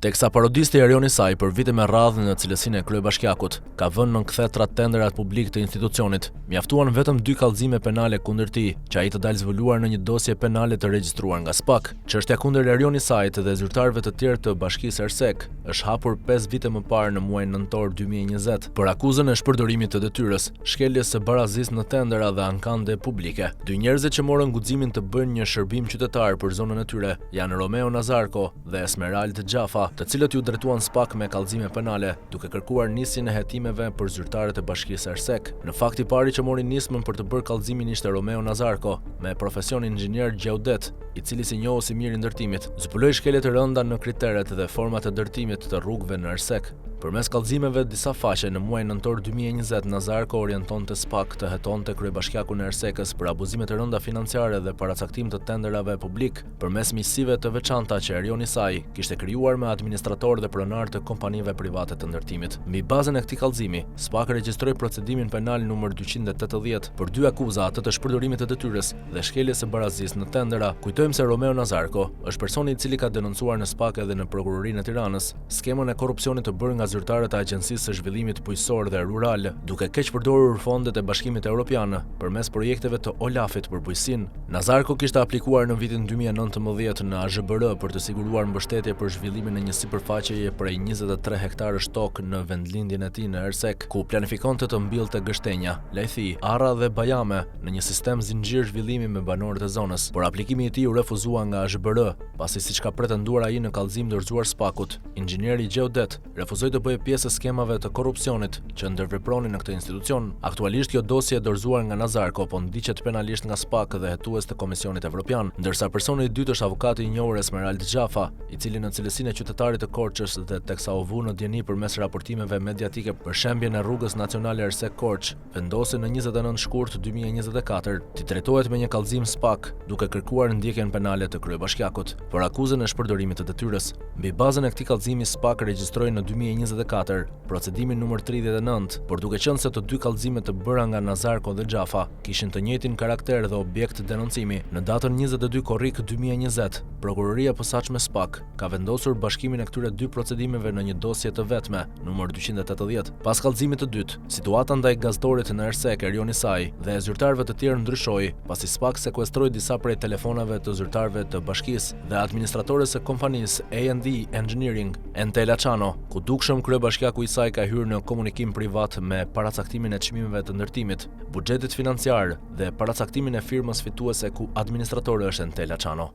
Teksa parodisti Erioni Saj për vite me radhë në cilësinë e kryebashkiakut ka vënë nën kthetra tenderat publik të institucionit, mjaftuan vetëm 2 kallëzime penale kundër tij, që ai të dalë zbuluar në një dosje penale të regjistruar nga SPAK. Çështja kundër Erioni Sajt dhe zyrtarëve të tjerë të bashkisë Ersek është hapur 5 vite më parë në muajin nëntor 2020 për akuzën e shpërdorimit të detyrës, shkeljes së barazisë në tendera dhe ankande publike. 2 njerëzit që morën guximin të bëjnë një shërbim qytetar për zonën e tyre janë Romeo Nazarko dhe Esmerald Xhafa, të cilët ju drejtuan SPAK me kallëzime penale, duke kërkuar nisjen e hetimeve për zyrtarët e bashkisë Ersek. Në fakt i pari që mori nismën për të bërë kallëzimin ishte Romeo Nazarko, me profesion inxhinier gjeudet, i cili si njohu si mirë i ndërtimit, zbuloi shkelje të rënda në kriteret dhe format e ndërtimit të rrugëve në Ersek. Përmes kallëzimeve disa faqe në muajin nëntor 2020, Nazarko orientonte SPAK të hetonte kryebashkiakun e Ersekës për abuzime të rënda financiare dhe paracaktim të tenderave publik përmes miqësive të veçanta që Erioni Saj kishte krijuar me administratorë dhe pronarë të kompanive private të ndërtimit. Mbi bazën e këtij kallëzimi, SPAK regjistroi procedimin penal numër 280 për 2 akuza, atë të shpërdorimit të detyrës dhe shkeljes së barazisë në tendera. Kujtojmë se Romeo Nazarko është personi i cili ka denoncuar në SPAK edhe në prokurorinë e Tiranës skemën e korrupsionit të bërë nga zyrtarët e Agjencisë së Zhvillimit Bujqësor dhe Rural, duke keq përdorur fondet e Bashkimit Evropian përmes projekteve të Olafit për bujqësinë. Nazarko kishte aplikuar në vitin 2019 në AZBR për të siguruar mbështetje për zhvillimin e një sipërfaqeje prej 23 hektarësh tokë në vendlindjen e tij në Ersek, ku planifikonte të mbillte gështenja, lajthi, arra dhe bajame në një sistem zinxhir zhvillimi me banorët e zonës. Por aplikimi i tij u refuzua nga AZBR, pasi siç ka pretenduar ai në kallëzim dorëzuar SPAK-ut, inxhinieri gjeudet refuzoi të bëjë pjesë e skemave të korrupsionit që ndërvepronin në këtë institucion. Aktualisht kjo dosje e dorëzuar nga Nazarko po ndiqet penalisht nga SPAK dhe hetues të Komisionit Evropian, ndërsa personi i dytë është avukati i njohur Esmerald Xhafa, i cili në cilësinë e qytetarit të Korçës dhe teksa u vu në dieni përmes raportimeve mediatike për shembjen e rrugës nacionale Ersek-Korçë, vendosi në 29 shkurt 2024 të drejtohet me një kallëzim SPAK, duke kërkuar ndjekjen penale të kryebashkiakut për akuzën e shpërdorimit të detyrës. Mbi bazën e këtij kallëzimi SPAK regjistroi në 2024 procedimin numër 39, por duke qenë se të 2 kallëzimet të bëra nga Nazarko dhe Xhafa kishin të njëjtin karakter dhe objekt denoncimi, në datën 22 korrik 2020, prokuroria e posaçme SPAK ka vendosur bashkimin e këtyre 2 procedimeve në një dosje të vetme, numër 280. Pas kallëzimit të dytë, situata ndaj gazdorit në Ersek, Erioni Saj, dhe e zyrtarëve të tjerë ndryshoi, pasi SPAK sekuestroi disa prej telefonave të zyrtarëve të bashkisë dhe administratores së kompanisë A&D Engineering, Entela Çano, ku dukshëm kryebashkiaku i saj ka hyrë në komunikim privat me paracaktimin e çmimeve të ndërtimit, buxhetit financiar dhe paracaktimin e firmës fituese ku administratori është Entela Çano.